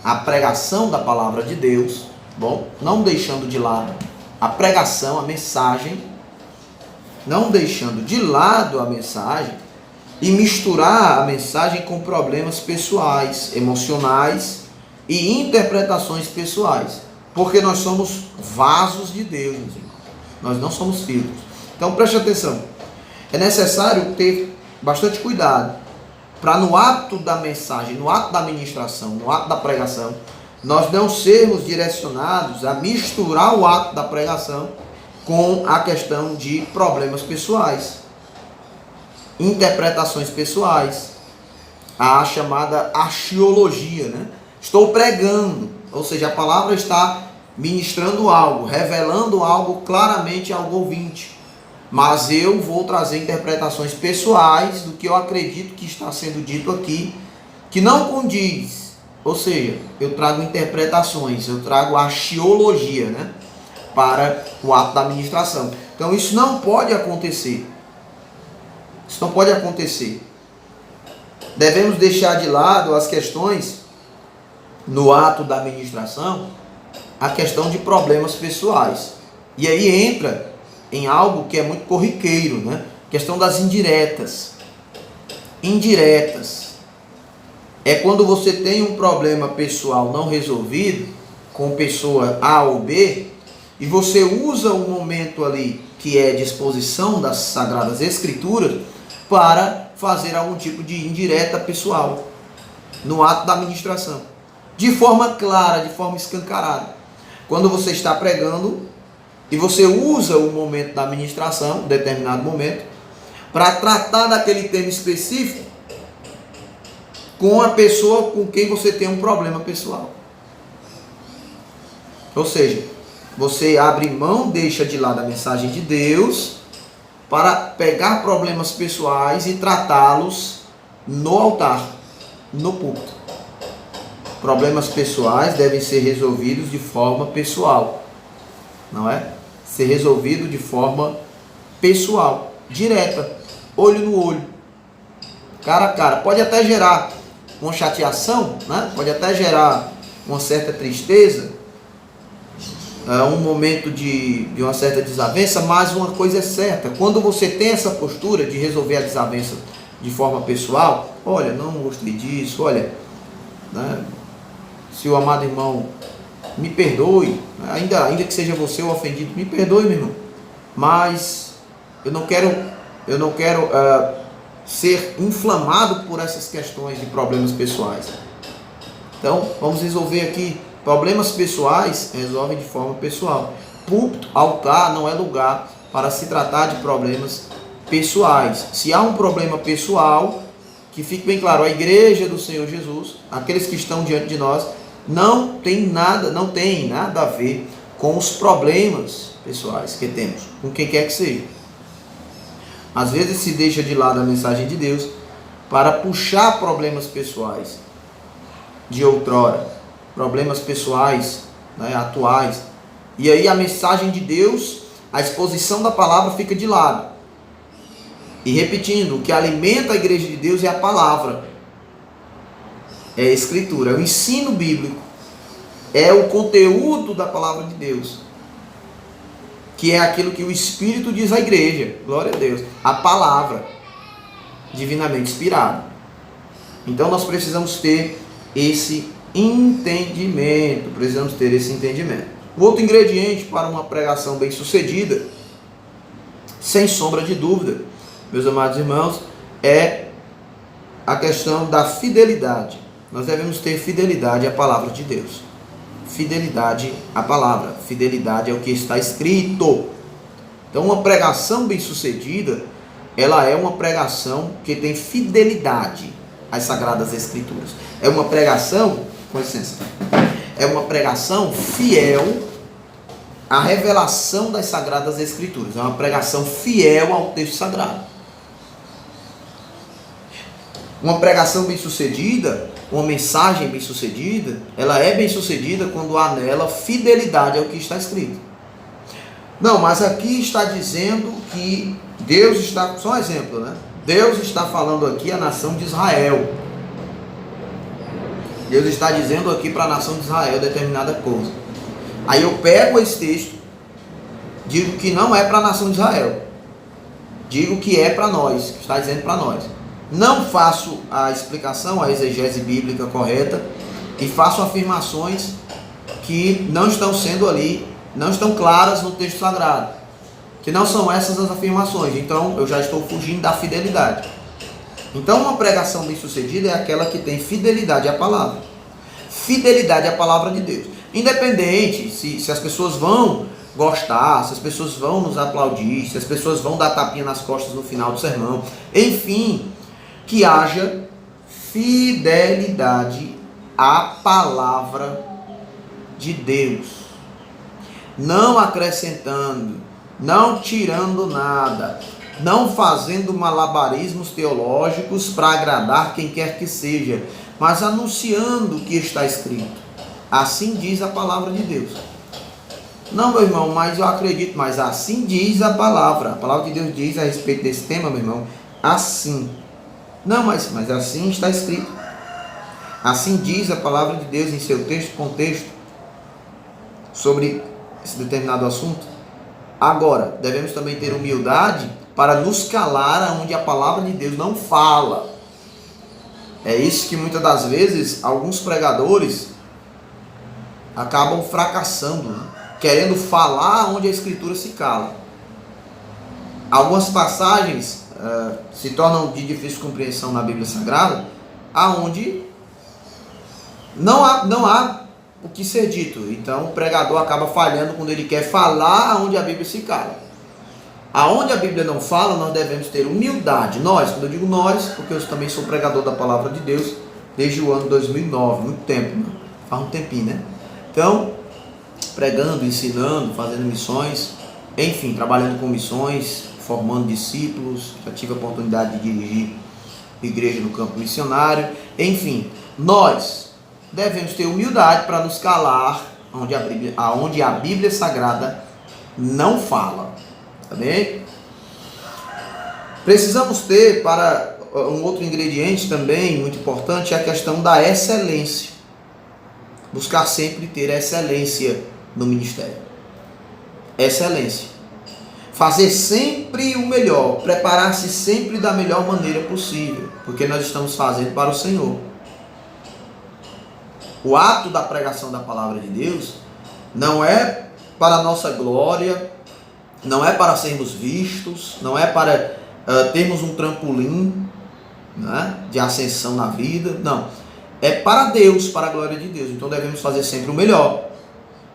a pregação da palavra de Deus, bom, não deixando de lado a pregação, a mensagem, não deixando de lado a mensagem e misturar a mensagem com problemas pessoais, emocionais e interpretações pessoais, porque nós somos vasos de Deus, meus irmãos. Nós não somos filtros. Então preste atenção, é necessário ter bastante cuidado para no ato da mensagem, no ato da ministração, no ato da pregação, nós não sermos direcionados a misturar o ato da pregação com a questão de problemas pessoais, interpretações pessoais, a chamada axiologia, né? Estou pregando, ou seja, a palavra está ministrando algo, revelando algo claramente ao ouvinte, mas eu vou trazer interpretações pessoais do que eu acredito que está sendo dito aqui, que não condiz, ou seja, eu trago interpretações, eu trago axiologia, né, para o ato da ministração. Então isso não pode acontecer. Isso não pode acontecer. Devemos deixar de lado as questões no ato da ministração, a questão de problemas pessoais. E aí entra em algo que é muito corriqueiro, né? Questão das indiretas. Indiretas. É quando você tem um problema pessoal não resolvido com pessoa A ou B, e você usa o momento ali que é de exposição das Sagradas Escrituras para fazer algum tipo de indireta pessoal no ato da ministração, de forma clara, de forma escancarada. Quando você está pregando e você usa o momento da ministração, um determinado momento, para tratar daquele tema específico com a pessoa com quem você tem um problema pessoal. Ou seja, você abre mão, deixa de lado a mensagem de Deus para pegar problemas pessoais e tratá-los no altar, no púlpito. Problemas pessoais devem ser resolvidos de forma pessoal, não é? Ser resolvido de forma pessoal, direta, olho no olho, cara a cara. Pode até gerar uma chateação, né? Pode até gerar uma certa tristeza, um momento de uma certa desavença, mas uma coisa é certa: quando você tem essa postura de resolver a desavença de forma pessoal, olha, não gostei disso, olha, né, se o amado irmão me perdoe, ainda que seja você o ofendido, me perdoe, meu irmão, mas eu não quero ser inflamado por essas questões de problemas pessoais. Então, vamos resolver aqui. Problemas pessoais, resolvem de forma pessoal. Púlpito, altar, não é lugar para se tratar de problemas pessoais. Se há um problema pessoal, que fique bem claro, a igreja do Senhor Jesus, aqueles que estão diante de nós, não tem nada a ver com os problemas pessoais que temos, com quem quer que seja. Às vezes se deixa de lado a mensagem de Deus para puxar problemas pessoais de outrora, problemas pessoais, né, atuais. E aí a mensagem de Deus, a exposição da palavra fica de lado. E repetindo, o que alimenta a igreja de Deus é a palavra, é a escritura, é o ensino bíblico, é o conteúdo da palavra de Deus, que é aquilo que o Espírito diz à igreja. Glória a Deus, a palavra divinamente inspirada. Então nós precisamos ter esse entendimento, O outro ingrediente para uma pregação bem sucedida, sem sombra de dúvida, meus amados irmãos, é a questão da fidelidade. Nós devemos ter fidelidade à palavra de Deus. Fidelidade à palavra, fidelidade ao que está escrito. Então, uma pregação bem sucedida, ela é uma pregação que tem fidelidade às Sagradas Escrituras. É uma pregação, com licença, é uma pregação fiel à revelação das Sagradas Escrituras. É uma pregação fiel ao texto sagrado. Uma pregação bem sucedida, uma mensagem bem sucedida, ela é bem sucedida quando há nela fidelidade ao que está escrito. Não, mas aqui está dizendo que Deus está, só um exemplo, né? Deus está falando aqui à nação de Israel. Deus está dizendo aqui para a nação de Israel determinada coisa. Aí eu pego esse texto, digo que não é para a nação de Israel, digo que é para nós, que está dizendo para nós. Não faço a explicação, a exegese bíblica correta, e faço afirmações que não estão sendo ali, não estão claras no texto sagrado, que não são essas as afirmações. Então eu já estou fugindo da fidelidade. Então uma pregação bem sucedida é aquela que tem fidelidade à palavra, fidelidade à palavra de Deus, independente se as pessoas vão gostar, se as pessoas vão nos aplaudir, se as pessoas vão dar tapinha nas costas no final do sermão, enfim, que haja fidelidade à palavra de Deus, não acrescentando, não tirando nada, não fazendo malabarismos teológicos para agradar quem quer que seja, mas anunciando o que está escrito. Assim diz a palavra de Deus. Não, meu irmão, mas eu acredito, mas assim diz a palavra de Deus diz a respeito desse tema, meu irmão, assim. Não, mas assim está escrito. Assim diz a palavra de Deus em seu texto, contexto, sobre esse determinado assunto. Agora, devemos também ter humildade para nos calar onde a palavra de Deus não fala. É isso que muitas das vezes alguns pregadores acabam fracassando, né? Querendo falar onde a Escritura se cala. Algumas passagens se tornam de difícil compreensão na Bíblia Sagrada, aonde não há o que ser dito. Então o pregador acaba falhando quando ele quer falar onde a Bíblia se cala. Aonde a Bíblia não fala, nós devemos ter humildade. Nós, quando eu digo nós, porque eu também sou pregador da palavra de Deus desde o ano 2009, muito tempo, né? Faz um tempinho, né? Então, pregando, ensinando, fazendo missões, enfim, trabalhando com missões, formando discípulos, já tive a oportunidade de dirigir igreja no campo missionário, enfim, nós devemos ter humildade para nos calar onde a Bíblia Sagrada não fala, tá bem? Precisamos ter, para um outro ingrediente também muito importante, é a questão da excelência, buscar sempre ter excelência no ministério, excelência. Fazer sempre o melhor, preparar-se sempre da melhor maneira possível, porque nós estamos fazendo para o Senhor. O ato da pregação da palavra de Deus não é para a nossa glória, não é para sermos vistos, não é para termos um trampolim, né, de ascensão na vida, não. É para Deus, para a glória de Deus. Então devemos fazer sempre o melhor.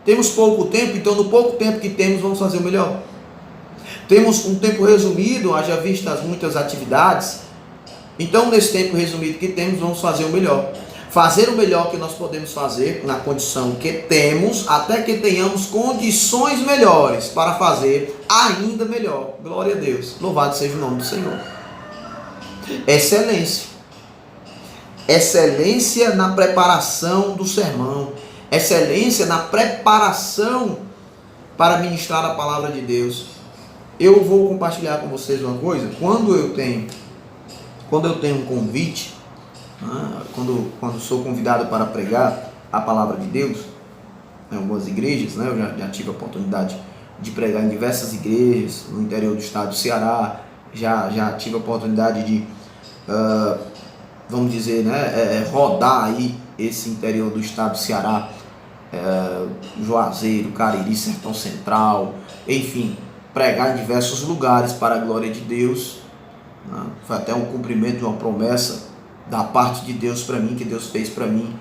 Temos pouco tempo, então no pouco tempo que temos, vamos fazer o melhor. Temos um tempo resumido, haja vistas muitas atividades, então nesse tempo resumido que temos, vamos fazer o melhor. Fazer o melhor que nós podemos fazer na condição que temos, até que tenhamos condições melhores para fazer ainda melhor. Glória a Deus. Louvado seja o nome do Senhor. Excelência. Excelência na preparação do sermão. Excelência na preparação para ministrar a palavra de Deus. Eu vou compartilhar com vocês uma coisa. Quando eu tenho um convite, quando sou convidado para pregar a palavra de Deus em algumas igrejas, né, eu já tive a oportunidade de pregar em diversas igrejas no interior do estado do Ceará, já tive a oportunidade de, vamos dizer, né, rodar aí esse interior do estado do Ceará, Juazeiro, Cariri, Sertão Central, enfim, pregar em diversos lugares para a glória de Deus, né? Foi até um cumprimento de uma promessa da parte de Deus para mim, que Deus fez para mim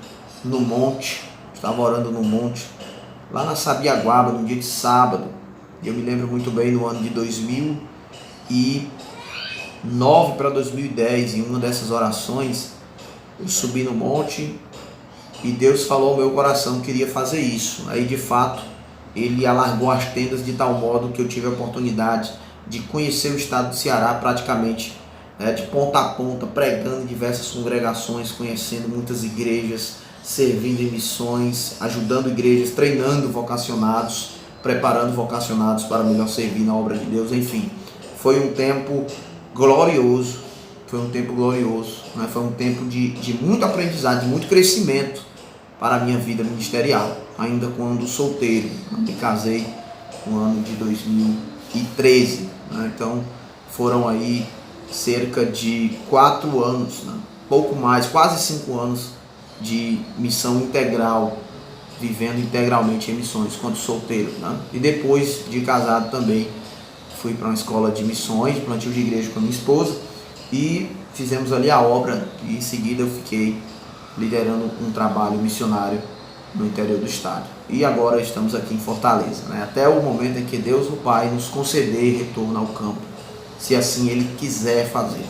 no monte. Estava orando no monte, lá na Sabiaguaba, no dia de sábado. Eu me lembro muito bem, no ano de 2009 para 2010, em uma dessas orações, eu subi no monte e Deus falou ao meu coração que queria fazer isso. Aí de fato Ele alargou as tendas de tal modo que eu tive a oportunidade de conhecer o estado do Ceará praticamente, de ponta a ponta, pregando em diversas congregações, conhecendo muitas igrejas, servindo em missões, ajudando igrejas, treinando vocacionados, preparando vocacionados para melhor servir na obra de Deus. Enfim, foi um tempo glorioso, foi um tempo de muito aprendizado, de muito crescimento para a minha vida ministerial, ainda quando solteiro. Me casei no ano de 2013, né? Então foram aí cerca de 4 anos, né? Pouco mais, quase 5 anos de missão integral, vivendo integralmente em missões quando solteiro, né? E depois de casado também fui para uma escola de missões, plantio de igreja com a minha esposa, e fizemos ali a obra, e em seguida eu fiquei liderando um trabalho missionário no interior do estado. E agora estamos aqui em Fortaleza, né? Até o momento em que Deus, o Pai, nos conceder retorno ao campo, se assim Ele quiser fazer,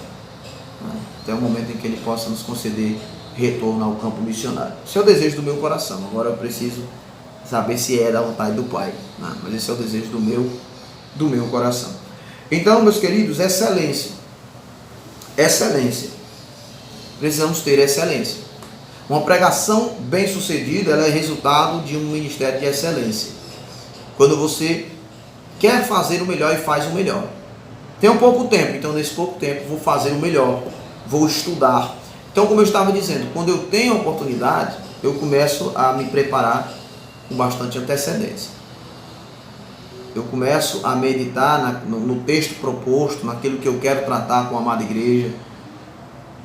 né? Até o momento em que Ele possa nos conceder retorno ao campo missionário. Esse é o desejo do meu coração. Agora eu preciso saber se é da vontade do Pai, né? Mas esse é o desejo do meu coração. Então, meus queridos, excelência. Precisamos ter excelência. Uma pregação bem sucedida, ela é resultado de um ministério de excelência. Quando você quer fazer o melhor e faz o melhor. Tenho pouco tempo, então nesse pouco tempo vou fazer o melhor, vou estudar. Então, como eu estava dizendo, quando eu tenho a oportunidade, eu começo a me preparar com bastante antecedência. Eu começo a meditar no texto proposto, naquilo que eu quero tratar com a amada igreja,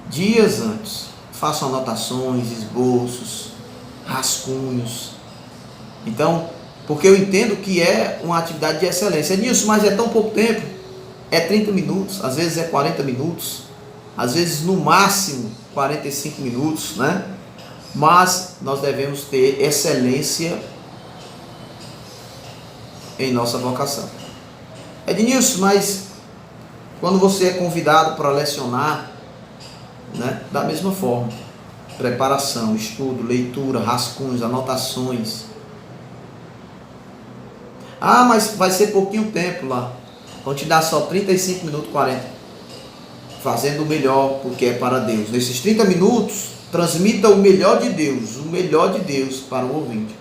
dias antes. Faço anotações, esboços, rascunhos. Então, porque eu entendo que é uma atividade de excelência. Nilson, mas é tão pouco tempo. É 30 minutos, às vezes é 40 minutos, às vezes no máximo 45 minutos, né? Mas nós devemos ter excelência em nossa vocação. Ednilson, mas quando você é convidado para lecionar, né, da mesma forma, preparação, estudo, leitura, rascunhos, anotações. Ah, mas vai ser pouquinho tempo lá, vão te dar só 35 minutos, 40, fazendo o melhor, porque é para Deus. Nesses 30 minutos, transmita o melhor de Deus para o ouvinte,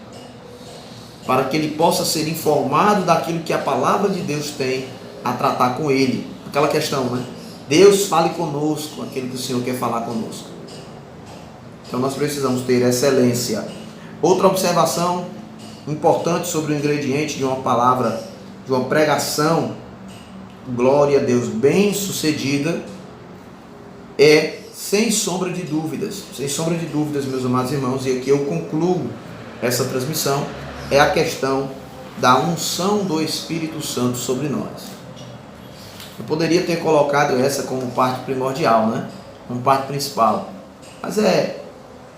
para que ele possa ser informado daquilo que a palavra de Deus tem a tratar com ele. Aquela questão, né? Deus fale conosco aquilo que o Senhor quer falar conosco. Então nós precisamos ter excelência. Outra observação importante sobre o ingrediente de uma palavra, de uma pregação glória a Deus, bem-sucedida, é sem sombra de dúvidas, meus amados irmãos, e aqui eu concluo essa transmissão, é a questão da unção do Espírito Santo sobre nós. Eu poderia ter colocado essa como parte primordial, né? Como parte principal,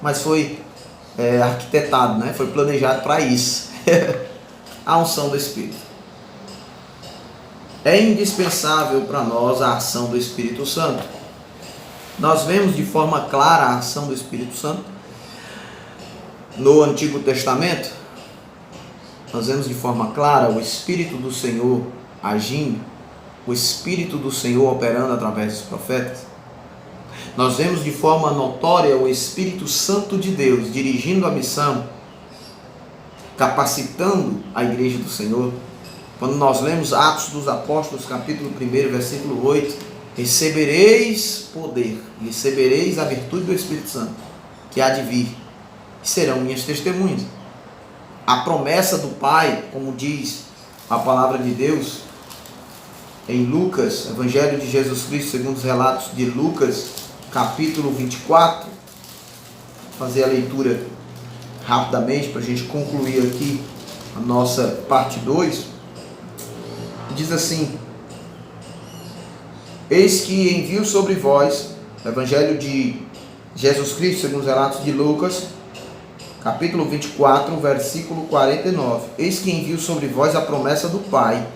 mas foi arquitetado, né? Foi planejado para isso. A unção do Espírito. É indispensável para nós a ação do Espírito Santo. Nós vemos de forma clara a ação do Espírito Santo no Antigo Testamento. Nós vemos de forma clara o Espírito do Senhor agindo, o Espírito do Senhor operando através dos profetas. Nós vemos de forma notória o Espírito Santo de Deus dirigindo a missão, capacitando a igreja do Senhor. Quando nós lemos Atos dos Apóstolos, capítulo 1, versículo 8, recebereis poder, recebereis a virtude do Espírito Santo, que há de vir, e serão minhas testemunhas. A promessa do Pai, como diz a palavra de Deus, em Lucas, Evangelho de Jesus Cristo, segundo os relatos de Lucas, capítulo 24, vou fazer a leitura rapidamente para a gente concluir aqui a nossa parte 2, diz assim: eis que envio sobre vós, Evangelho de Jesus Cristo, segundo os relatos de Lucas, capítulo 24, versículo 49, eis que envio sobre vós a promessa do Pai,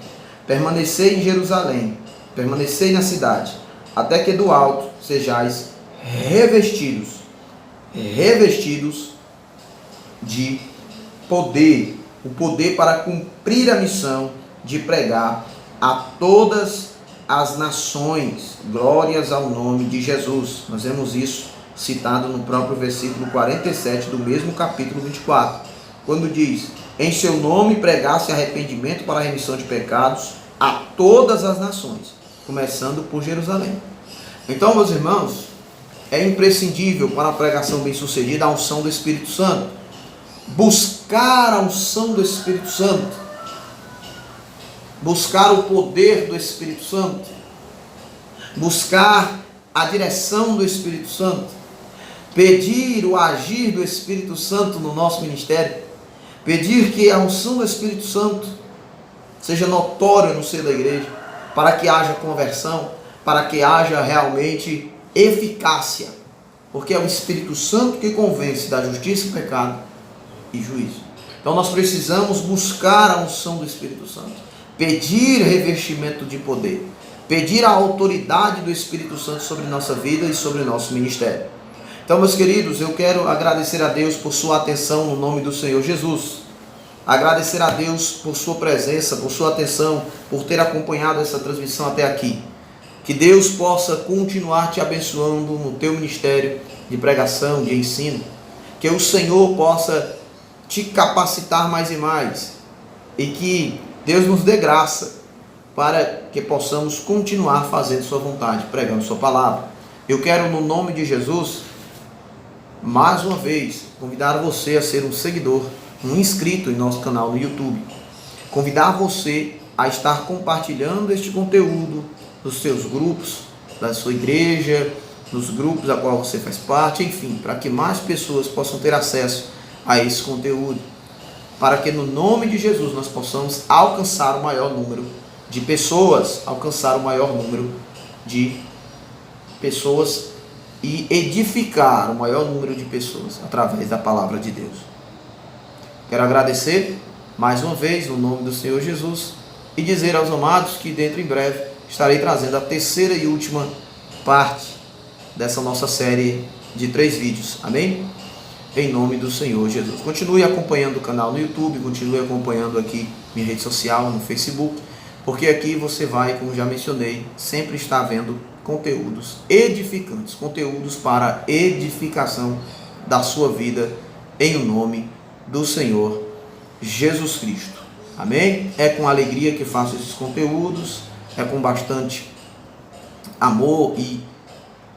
permanecei em Jerusalém, permanecei na cidade, até que do alto sejais revestidos de poder, o poder para cumprir a missão de pregar a todas as nações, glórias ao nome de Jesus. Nós vemos isso citado no próprio versículo 47 do mesmo capítulo 24, quando diz: em seu nome pregasse arrependimento para a remissão de pecados a todas as nações, começando por Jerusalém. Então, meus irmãos, é imprescindível para a pregação bem-sucedida a unção do Espírito Santo. Buscar a unção do Espírito Santo, buscar o poder do Espírito Santo, buscar a direção do Espírito Santo, pedir o agir do Espírito Santo no nosso ministério, pedir que a unção do Espírito Santo seja notória no seio da igreja, para que haja conversão, para que haja realmente eficácia, porque é o Espírito Santo que convence da justiça, pecado e juízo. Então nós precisamos buscar a unção do Espírito Santo, pedir revestimento de poder, pedir a autoridade do Espírito Santo sobre nossa vida e sobre nosso ministério. Então, meus queridos, eu quero agradecer a Deus por sua atenção no nome do Senhor Jesus, agradecer a Deus por sua presença, por sua atenção, por ter acompanhado essa transmissão até aqui. Que Deus possa continuar te abençoando no teu ministério de pregação, de ensino, que o Senhor possa te capacitar mais e mais, e que Deus nos dê graça para que possamos continuar fazendo sua vontade, pregando sua palavra. Eu quero, no nome de Jesus, mais uma vez, convidar você a ser um seguidor, um inscrito em nosso canal no YouTube. Convidar você a estar compartilhando este conteúdo nos seus grupos, da sua igreja, nos grupos a qual você faz parte, enfim, para que mais pessoas possam ter acesso a esse conteúdo, para que no nome de Jesus nós possamos alcançar o maior número de pessoas, e edificar o maior número de pessoas através da palavra de Deus. Quero agradecer mais uma vez no nome do Senhor Jesus e dizer aos amados que dentro em breve estarei trazendo a terceira e última parte dessa nossa série de 3 vídeos. Amém? Em nome do Senhor Jesus. Continue acompanhando o canal no YouTube, continue acompanhando aqui minha rede social, no Facebook, porque aqui você vai, como já mencionei, sempre estar vendo conteúdos edificantes, conteúdos para edificação da sua vida, em nome do Senhor Jesus Cristo. Amém? É com alegria que faço esses conteúdos, é com bastante amor e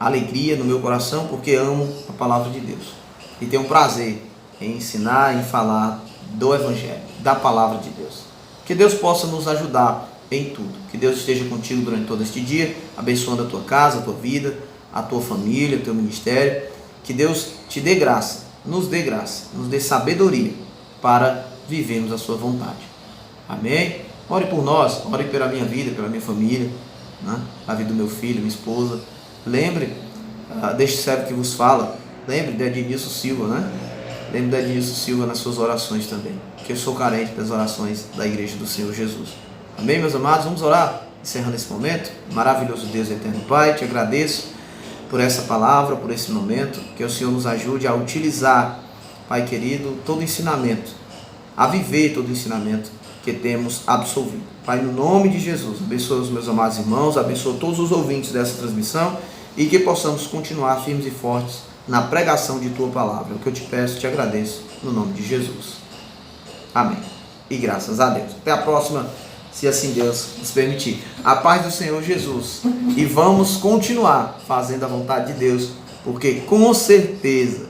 alegria no meu coração, porque amo a palavra de Deus e tenho prazer em ensinar, em falar do Evangelho, da palavra de Deus. Que Deus possa nos ajudar em tudo. Que Deus esteja contigo durante todo este dia, abençoando a tua casa, a tua vida, a tua família, o teu ministério. Que Deus te dê graça, nos dê sabedoria para vivermos a sua vontade. Amém? Ore por nós, ore pela minha vida, pela minha família, né? A vida do meu filho, minha esposa. Lembre deste servo que vos fala, lembre de Ednilson Silva, né? Lembre de Ednilson Silva nas suas orações também, que eu sou carente das orações da Igreja do Senhor Jesus. Amém, meus amados? Vamos orar, encerrando esse momento. Maravilhoso Deus e eterno Pai, te agradeço por essa palavra, por esse momento, que o Senhor nos ajude a utilizar, Pai querido, todo ensinamento, a viver todo ensinamento que temos absolvido. Pai, no nome de Jesus, abençoa os meus amados irmãos, abençoa todos os ouvintes dessa transmissão e que possamos continuar firmes e fortes na pregação de Tua Palavra. É o que eu te peço, te agradeço, no nome de Jesus. Amém. E graças a Deus. Até a próxima, se assim Deus nos permitir. A paz do Senhor Jesus. E vamos continuar fazendo a vontade de Deus, porque com certeza,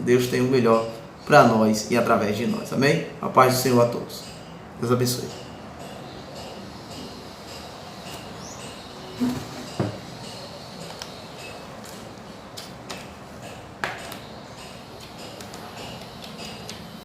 Deus tem o melhor para nós e através de nós. Amém? A paz do Senhor a todos. Deus abençoe.